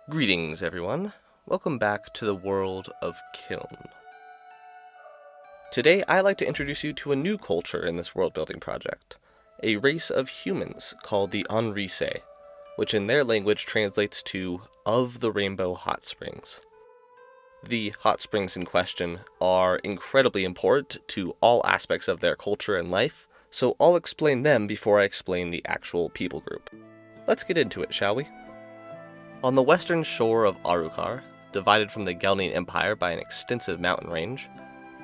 Greetings, everyone. Welcome back to the world of Kiyln. Today, I'd like to introduce you to a new culture in this world-building project, a race of humans called the Enres, which in their language translates to "of the rainbow hot springs." The hot springs in question are incredibly important to all aspects of their culture and life, so I'll explain them before I explain the actual people group. Let's get into it, shall we? On the western shore of Arukar, divided from the Gelnian Empire by an extensive mountain range,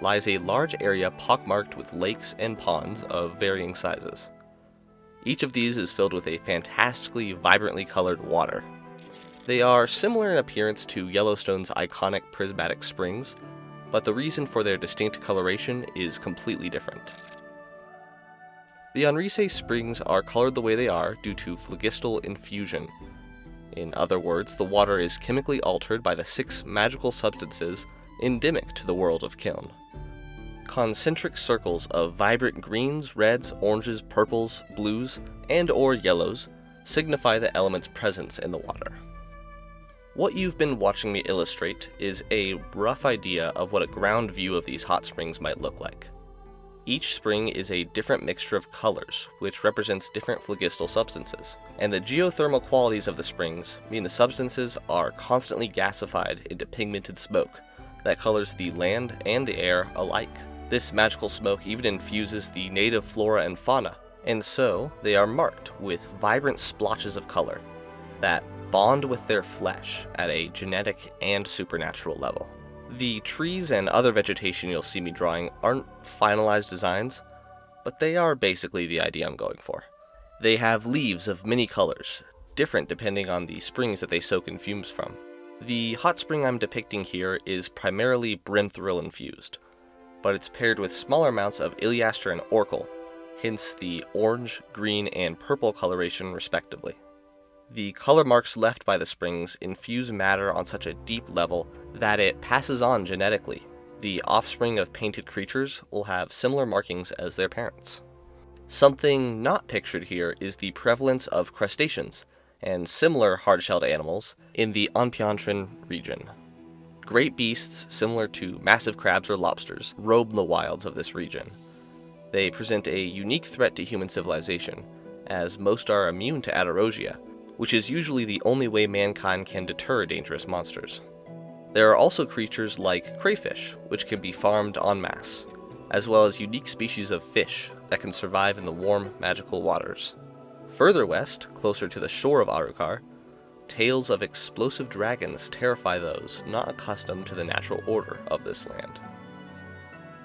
lies a large area pockmarked with lakes and ponds of varying sizes. Each of these is filled with a fantastically vibrantly colored water. They are similar in appearance to Yellowstone's iconic prismatic springs, but the reason for their distinct coloration is completely different. The Enres springs are colored the way they are due to phlogistal infusion. In other words, the water is chemically altered by the 6 magical substances endemic to the world of Kiyln. Concentric circles of vibrant greens, reds, oranges, purples, blues, and/or yellows signify the element's presence in the water. What you've been watching me illustrate is a rough idea of what a ground view of these hot springs might look like. Each spring is a different mixture of colors, which represents different phlogistal substances, and the geothermal qualities of the springs mean the substances are constantly gasified into pigmented smoke that colors the land and the air alike. This magical smoke even infuses the native flora and fauna, and so they are marked with vibrant splotches of color that bond with their flesh at a genetic and supernatural level. The trees and other vegetation you'll see me drawing aren't finalized designs, but they are basically the idea I'm going for. They have leaves of many colors, different depending on the springs that they soak in fumes from. The hot spring I'm depicting here is primarily brimthrill infused, but it's paired with smaller amounts of Iliaster and Orchel, hence the orange, green, and purple coloration respectively. The color marks left by the springs infuse matter on such a deep level that it passes on genetically. The offspring of painted creatures will have similar markings as their parents. Something not pictured here is the prevalence of crustaceans and similar hard-shelled animals in the Onpiantrin region. Great beasts similar to massive crabs or lobsters roam the wilds of this region. They present a unique threat to human civilization, as most are immune to atarosia, which is usually the only way mankind can deter dangerous monsters. There are also creatures like crayfish, which can be farmed en masse, as well as unique species of fish that can survive in the warm, magical waters. Further west, closer to the shore of Arukar, tales of explosive dragons terrify those not accustomed to the natural order of this land.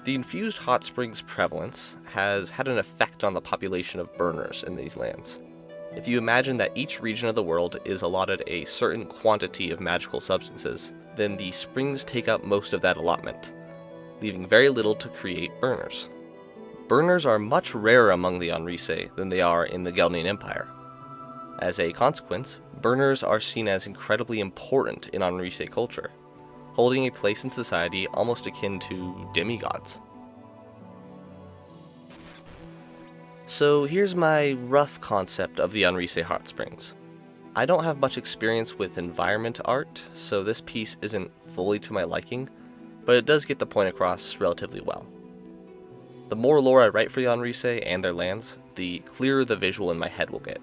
The infused hot springs prevalence has had an effect on the population of burners in these lands. If you imagine that each region of the world is allotted a certain quantity of magical substances, then the springs take up most of that allotment, leaving very little to create burners. Burners are much rarer among the Enres than they are in the Gelnian Empire. As a consequence, burners are seen as incredibly important in Enres culture, holding a place in society almost akin to demigods. So here's my rough concept of the Enres hot springs. I don't have much experience with environment art, so this piece isn't fully to my liking, but it does get the point across relatively well. The more lore I write for the Enres and their lands, the clearer the visual in my head will get,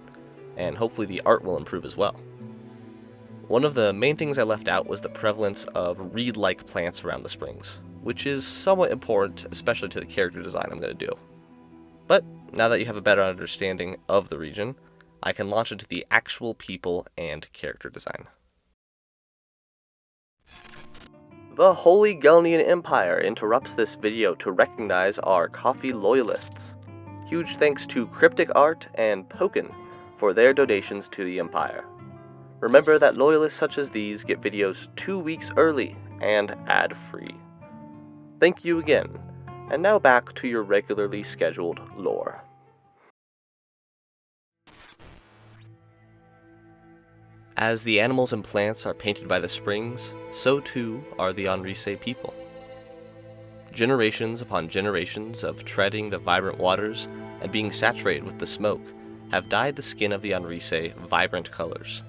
and hopefully the art will improve as well. One of the main things I left out was the prevalence of reed-like plants around the springs, which is somewhat important, especially to the character design I'm going to do. But now that you have a better understanding of the region, I can launch into the actual people and character design. The Holy Gelnian Empire interrupts this video to recognize our coffee loyalists. Huge thanks to Cryptic Art and Pokin for their donations to the Empire. Remember that loyalists such as these get videos 2 weeks early and ad-free. Thank you again, and now back to your regularly scheduled lore. As the animals and plants are painted by the springs, so too are the Enres people. Generations upon generations of treading the vibrant waters and being saturated with the smoke have dyed the skin of the Enres vibrant colors.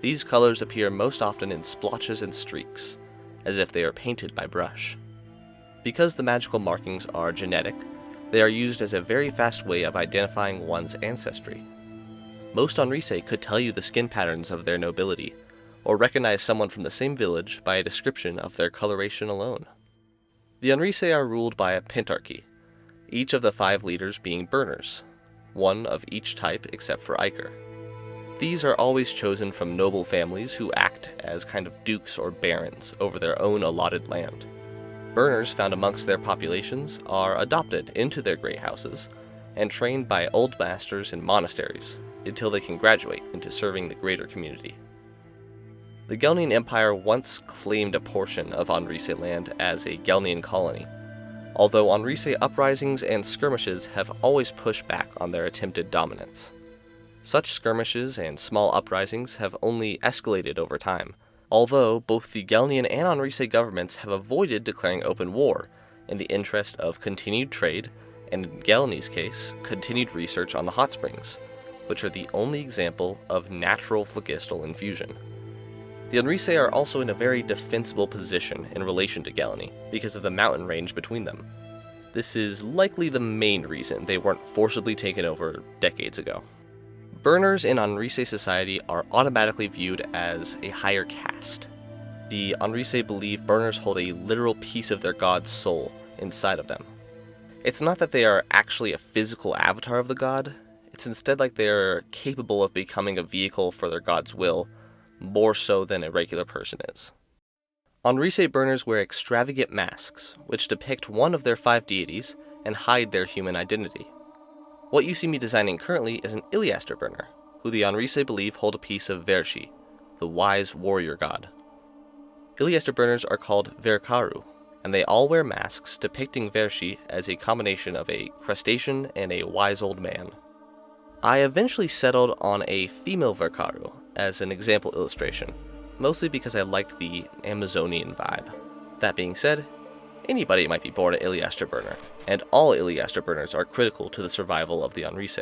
These colors appear most often in splotches and streaks, as if they are painted by brush. Because the magical markings are genetic, they are used as a very fast way of identifying one's ancestry. Most Enres could tell you the skin patterns of their nobility, or recognize someone from the same village by a description of their coloration alone. The Enres are ruled by a pentarchy, each of the 5 leaders being burners, one of each type except for Iker. These are always chosen from noble families who act as kind of dukes or barons over their own allotted land. Burners found amongst their populations are adopted into their great houses and trained by old masters in monasteries until they can graduate into serving the greater community. The Gelnian Empire once claimed a portion of Enres land as a Gelnian colony, although Enres uprisings and skirmishes have always pushed back on their attempted dominance. Such skirmishes and small uprisings have only escalated over time, although both the Gelnian and Enres governments have avoided declaring open war in the interest of continued trade and, in Gelni's case, continued research on the hot springs, which are the only example of natural phlogistal infusion. The Enres are also in a very defensible position in relation to Gelni because of the mountain range between them. This is likely the main reason they weren't forcibly taken over decades ago. Burners in Enres society are automatically viewed as a higher caste. The Enres believe burners hold a literal piece of their god's soul inside of them. It's not that they are actually a physical avatar of the god, it's instead like they are capable of becoming a vehicle for their god's will, more so than a regular person is. Enres burners wear extravagant masks, which depict one of their 5 deities and hide their human identity. What you see me designing currently is an Iliaster burner, who the Enres believe hold a piece of Vershi, the wise warrior god. Iliaster burners are called Verkaru, and they all wear masks depicting Vershi as a combination of a crustacean and a wise old man. I eventually settled on a female Verkaru as an example illustration, mostly because I liked the Amazonian vibe. That being said, anybody might be born an Iliaster burner, and all Iliaster burners are critical to the survival of the Enres.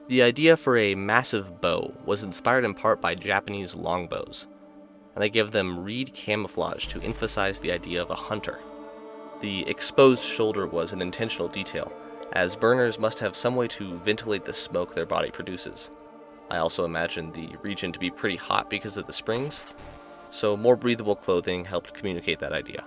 The idea for a massive bow was inspired in part by Japanese longbows, and I give them reed camouflage to emphasize the idea of a hunter. The exposed shoulder was an intentional detail, as burners must have some way to ventilate the smoke their body produces. I also imagined the region to be pretty hot because of the springs, so more breathable clothing helped communicate that idea.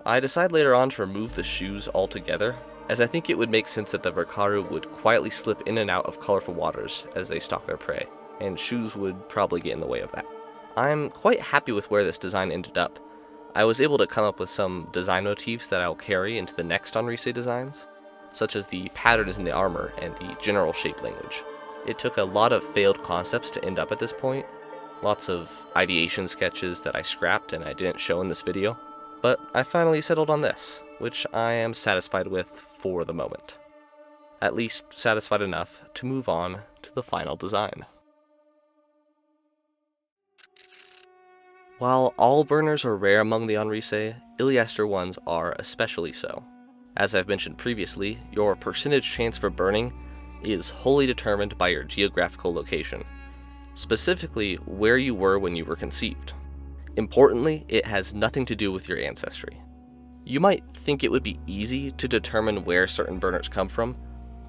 I decide later on to remove the shoes altogether, as I think it would make sense that the Verkaru would quietly slip in and out of colorful waters as they stalk their prey, and shoes would probably get in the way of that. I'm quite happy with where this design ended up. I was able to come up with some design motifs that I'll carry into the next Enres designs, such as the patterns in the armor and the general shape language. It took a lot of failed concepts to end up at this point, lots of ideation sketches that I scrapped and I didn't show in this video, but I finally settled on this, which I am satisfied with for the moment. At least satisfied enough to move on to the final design. While all burners are rare among the Enres, Iliaster ones are especially so. As I've mentioned previously, your percentage chance for burning is wholly determined by your geographical location, specifically where you were when you were conceived. Importantly, it has nothing to do with your ancestry. You might think it would be easy to determine where certain burners come from,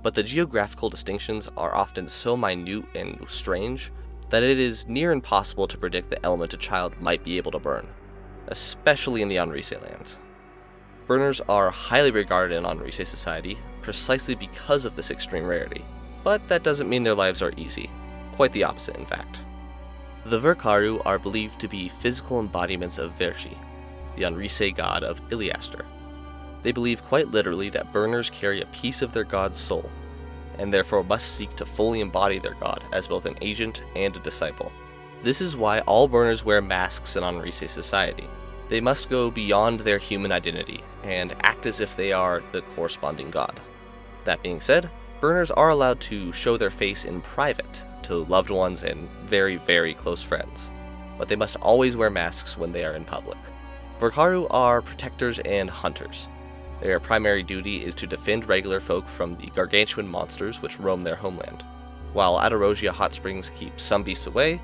but the geographical distinctions are often so minute and strange that it is near impossible to predict the element a child might be able to burn, especially in the Enres lands. Burners are highly regarded in Enres society precisely because of this extreme rarity, but that doesn't mean their lives are easy. Quite the opposite, in fact. The Verkaru are believed to be physical embodiments of Vershi, the Enres god of Iliaster. They believe quite literally that burners carry a piece of their god's soul, and therefore must seek to fully embody their god as both an agent and a disciple. This is why all burners wear masks in Enres society. They must go beyond their human identity and act as if they are the corresponding god. That being said, burners are allowed to show their face in private to loved ones and very, very close friends, but they must always wear masks when they are in public. Verkaru are protectors and hunters. Their primary duty is to defend regular folk from the gargantuan monsters which roam their homeland. While Adorogia hot springs keep some beasts away,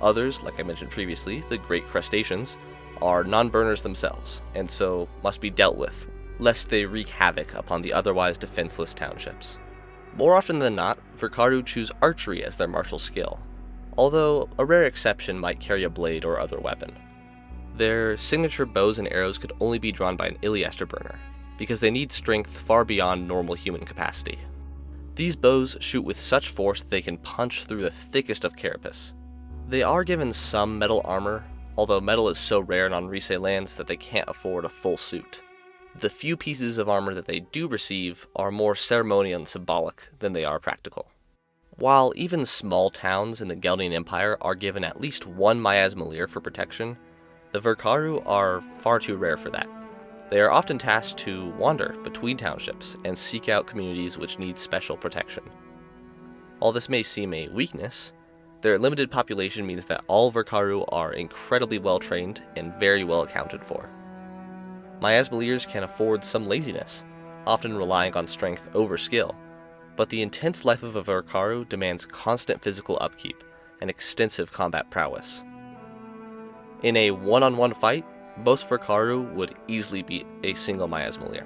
Others, like I mentioned previously, the great crustaceans, are non-burners themselves, and so must be dealt with, lest they wreak havoc upon the otherwise defenseless townships. More often than not, Verkaru choose archery as their martial skill, although a rare exception might carry a blade or other weapon. Their signature bows and arrows could only be drawn by an Iliaster burner, because they need strength far beyond normal human capacity. These bows shoot with such force that they can punch through the thickest of carapace. They are given some metal armor, although metal is so rare in Enres lands that they can't afford a full suit. The few pieces of armor that they do receive are more ceremonial and symbolic than they are practical. While even small towns in the Gelnian Empire are given at least one miasma for protection, the Verkaru are far too rare for that. They are often tasked to wander between townships and seek out communities which need special protection. While this may seem a weakness, their limited population means that all Verkaru are incredibly well trained and very well accounted for. Miasma can afford some laziness, often relying on strength over skill, but the intense life of a Verkaru demands constant physical upkeep and extensive combat prowess. In a one-on-one fight, most Verkaru would easily beat a single miasma.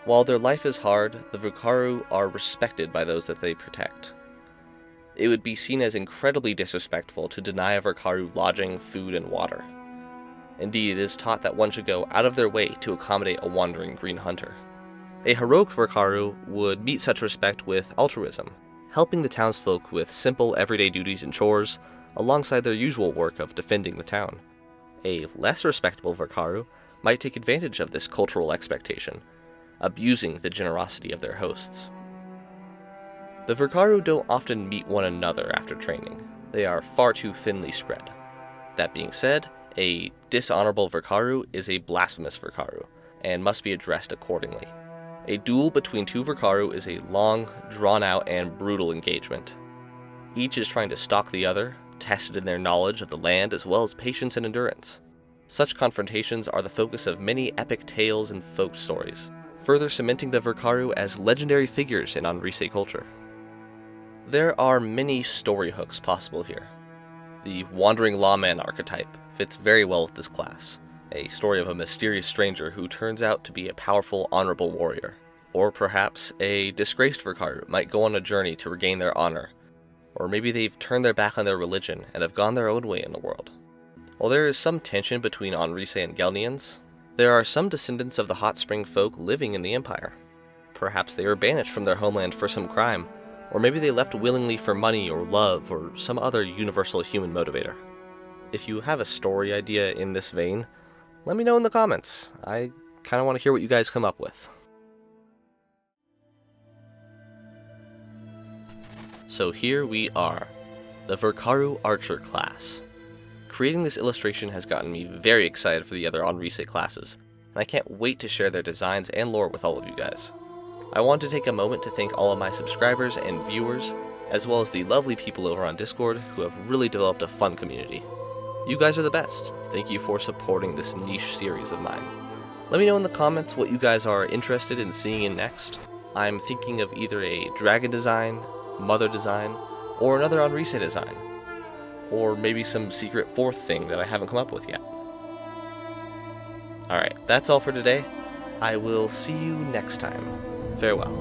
While their life is hard, the Verkaru are respected by those that they protect. It would be seen as incredibly disrespectful to deny a Verkaru lodging, food, and water. Indeed, it is taught that one should go out of their way to accommodate a wandering green hunter. A heroic Verkaru would meet such respect with altruism, helping the townsfolk with simple everyday duties and chores, alongside their usual work of defending the town. A less respectable Verkaru might take advantage of this cultural expectation, abusing the generosity of their hosts. The Verkaru don't often meet one another after training. They are far too thinly spread. That being said, a dishonorable Verkaru is a blasphemous Verkaru, and must be addressed accordingly. A duel between two Verkaru is a long, drawn-out, and brutal engagement. Each is trying to stalk the other, tested in their knowledge of the land as well as patience and endurance. Such confrontations are the focus of many epic tales and folk stories, further cementing the Verkaru as legendary figures in Enres culture. There are many story hooks possible here. The wandering lawman archetype fits very well with this class, a story of a mysterious stranger who turns out to be a powerful, honorable warrior. Or perhaps a disgraced Verkaru might go on a journey to regain their honor, or maybe they've turned their back on their religion and have gone their own way in the world. While there is some tension between Enres and Gelnians, there are some descendants of the hot spring folk living in the Empire. Perhaps they were banished from their homeland for some crime, or maybe they left willingly for money or love or some other universal human motivator. If you have a story idea in this vein, let me know in the comments. I kind of want to hear what you guys come up with. So here we are, the Verkaru Archer class. Creating this illustration has gotten me very excited for the other Enres classes, and I can't wait to share their designs and lore with all of you guys. I want to take a moment to thank all of my subscribers and viewers, as well as the lovely people over on Discord who have really developed a fun community. You guys are the best. Thank you for supporting this niche series of mine. Let me know in the comments what you guys are interested in seeing in next. I'm thinking of either a dragon design, mother design, or another Enres design. Or maybe some secret fourth thing that I haven't come up with yet. Alright, that's all for today. I will see you next time. Farewell.